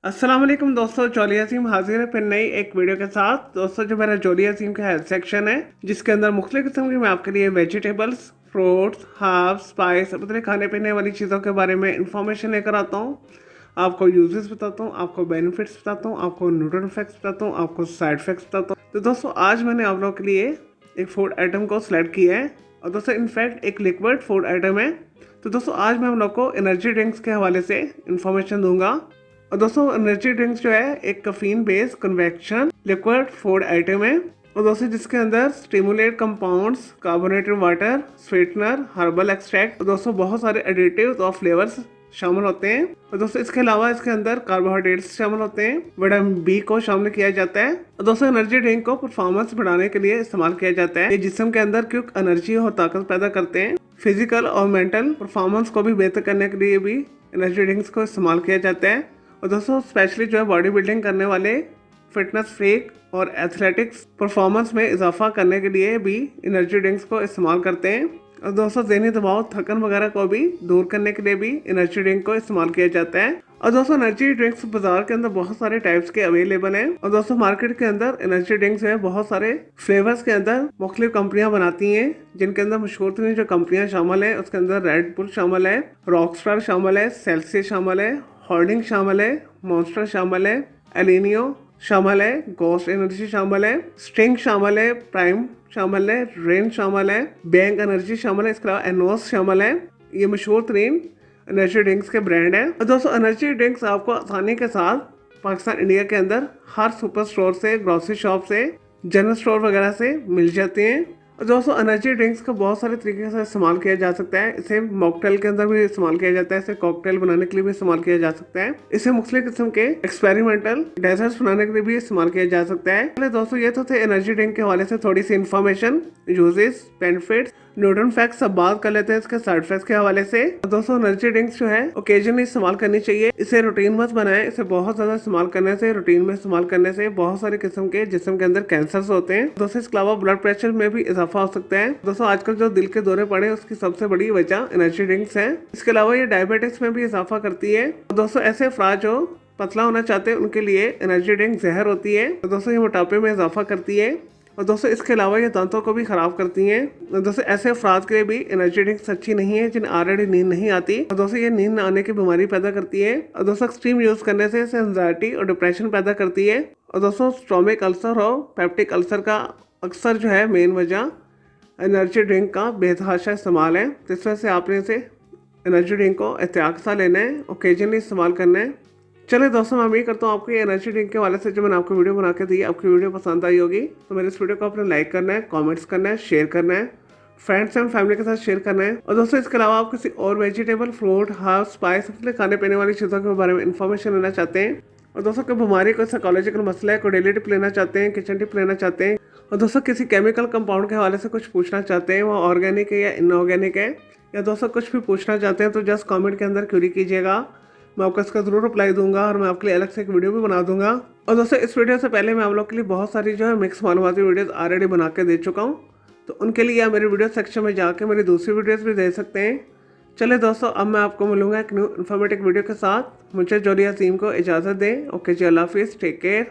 अस्सलाम वालेकुम दोस्तों, जोलिया अज़ीम हाजिर है फिर नई एक वीडियो के साथ। दोस्तों, जो मेरा जोलिया अज़ीम का हेल्थ सेक्शन है जिसके अंदर मुख्तलिफ किस्म की मैं आपके लिए वेजिटेबल्स, फ्रूट्स, हर्ब्स, स्पाइस, मतलब खाने पीने वाली चीज़ों के बारे में इंफॉर्मेशन लेकर आता हूँ। आपको यूजेस बताता हूँ, आपको बेनिफिट्स बताता हूँ, आपको न्यूट्रल इफेक्ट्स बताता हूँ, आपको साइड इफेक्ट्स बताता हूँ। तो दोस्तों, आज मैंने आप लोगों के लिए एक फूड आइटम को सिलेक्ट किया है और दोस्तों इनफैक्ट एक लिक्विड फूड आइटम है। तो दोस्तों, आज मैं आप लोग को एनर्जी ड्रिंक्स के हवाले से इंफॉर्मेशन दूंगा। और दोस्तों, एनर्जी ड्रिंक्स जो है एक caffeine based convection liquid food item है और दोस्तों जिसके अंदर stimulate compounds, carbonated water, sweetener, herbal extract और दोस्तों बहुत सारे एडिटिव्स और फ्लेवर्स शामिल होते हैं। और दोस्तों इसके अलावा इसके अंदर कार्बोहाइड्रेट्स शामिल होते हैं, विटामिन बी को शामिल किया जाता है। और दोस्तों एनर्जी ड्रिंक को परफॉर्मेंस बढ़ाने के लिए इस्तेमाल किया जाता है। ये जिस्म के अंदर क्विक एनर्जी और ताकत पैदा करते हैं। फिजिकल और मेंटल परफॉर्मेंस को भी बेहतर करने के लिए भी एनर्जी ड्रिंक्स को इस्तेमाल किया जाता है। और दोस्तों स्पेशली जो है बॉडी बिल्डिंग करने वाले, फिटनेस फ्रीक और एथलेटिक्स परफॉर्मेंस में इजाफा करने के लिए भी एनर्जी ड्रिंक्स को इस्तेमाल करते हैं। और दोस्तों ज़हनी दबाव, थकन वगैरह को भी दूर करने के लिए भी एनर्जी ड्रिंक को इस्तेमाल किया जाता है। और दोस्तों एनर्जी ड्रिंक्स बाजार के अंदर बहुत सारे टाइप्स के अवेलेबल हैं। और दोस्तों मार्केट के अंदर एनर्जी ड्रिंक्स है बहुत सारे फ्लेवर्स के अंदर मुख्तलिफ कंपनियां बनाती हैं, जिनके अंदर मशहूर तरीन जो कंपनियां शामिल है उसके अंदर रेड बुल शामिल है, रॉकस्टार शामिल है, सेल्सियस शामिल है, होल्डिंग शामिल है, मॉन्स्टर शामिल है, एलिनियो शामिल है, गोस्ट एनर्जी शामिल है, स्टिंग शामिल है, प्राइम शामिल है, रेन शामिल है, बैंक एनर्जी शामिल है, इसके अलावा एनोस शामिल है। ये मशहूर तरीन एनर्जी ड्रिंक्स के ब्रांड है। और दोस्तों एनर्जी ड्रिंक्स आपको आसानी के साथ पाकिस्तान इंडिया के अंदर हर सुपर स्टोर से, ग्रोसरी शॉप से, जनरल स्टोर वगैरह से मिल जाते हैं। और दोस्तों एनर्जी ड्रिंक्स को बहुत सारे तरीके से इस्तेमाल किया जा सकता है। इसे मॉकटेल के अंदर भी इस्तेमाल किया जाता है, इसे कॉकटेल बनाने के लिए भी इस्तेमाल किया जा सकता है, इसे मुख्तलिफ किस्म के एक्सपेरिमेंटल डेजर्ट्स बनाने के लिए भी इस्तेमाल किया जा सकता है। पहले दोस्तों ये तो थे एनर्जी ड्रिंक के हवाले से थोड़ी सी information, uses, benefits, neutral facts. सब बात कर लेते हैं इसके साइड इफेक्ट्स के हवाले से। दोस्तों एनर्जी ड्रिंक्स जो है ओकेजनली इस्तेमाल करनी चाहिए, इसे रूटीन मत बनाएं। इसे बहुत ज्यादा इस्तेमाल करने से, रूटीन में इस्तेमाल करने से बहुत सारे किस्म के जिस्म के अंदर कैंसर्स होते हैं। दोस्तों इसके अलावा ब्लड प्रेशर में भी इजाफा हो सकता है। दोस्तों आजकल जो दिल के दौरे पड़े उसकी सबसे बड़ी वजह एनर्जी ड्रिंक्स है। इसके अलावा ये डायबिटिक्स में भी इजाफा करती है। दोस्तों ऐसे अफराद जो पतला होना चाहते हैं उनके लिए एनर्जी ड्रिंक जहर होती है। दोस्तों ये मोटापे में इजाफा करती है। और दोस्तों इसके अलावा ये दांतों को भी खराब करती हैं। दोस्तों ऐसे अफराद के लिए भी एनर्जी ड्रिंक्स अच्छी नहीं है जिन्हें ऑलरेडी नींद नहीं आती। और दोस्तों ये नींद न आने की बीमारी पैदा करती है। और दोस्तों एक्सट्रीम यूज करने से एंजाइटी और डिप्रेशन पैदा करती है। और दोस्तों स्टोमिक अल्सर और पेप्टिक अल्सर का अक्सर जो है मेन वजह एनर्जी ड्रिंक का बेतहाशा इस्तेमाल है। तो इस वजह से आपने इसे एनर्जी ड्रिंक को एहतियात के साथ लेना है, ओकेजनली इस्तेमाल करना है। चलिए दोस्तों, मैं उम्मीद करता हूँ आपको ये एनर्जी ड्रिंक के वाले से जो मैंने आपको वीडियो बना के दी, आपकी वीडियो पसंद आई होगी। तो मेरे इस वीडियो को आपने लाइक करना है, कमेंट्स करना है, शेयर करना है, फ्रेंड्स एंड फैमिली के साथ शेयर करना है। और दोस्तों इसके अलावा आप किसी और वेजिटेबल, फ्रूट, हर्ब, स्पाइस, मतलब खाने पीने वाली चीज़ों के बारे में इन्फॉर्मेशन लेना चाहते हैं, और दोस्तों कोई बीमारी, कोई साइकोलॉजिकल मसला है, कोई डेली टिप लेना चाहते हैं, किचन टिप लेना चाहते हैं, और दोस्तों किसी केमिकल कंपाउंड के हवाले से कुछ पूछना चाहते हैं, वो ऑर्गेनिक है या इनऑर्गेनिक है, या दोस्तों कुछ भी पूछना चाहते हैं तो जस्ट कमेंट के अंदर क्वेरी कीजिएगा। मैं आपको इसका जरूर रिप्लाई दूंगा और मैं आपके लिए अलग से एक वीडियो भी बना दूंगा। और दोस्तों इस वीडियो से पहले मैं आप लोग के लिए बहुत सारी जो है मिक्स मालूमाती वीडियोस ऑलरेडी बना के दे चुका हूँ, तो उनके लिए आप मेरे वीडियो सेक्शन में जाके मेरी दूसरी वीडियोस भी दे सकते हैं। चलिए दोस्तों, अब मैं आपको मिलूंगा एक न्यू इन्फॉर्मेटिव वीडियो के साथ। मुझे जोलिया अज़ीम को इजाज़त दें। ओके जी, अल्लाह हाफिज़, टेक केयर।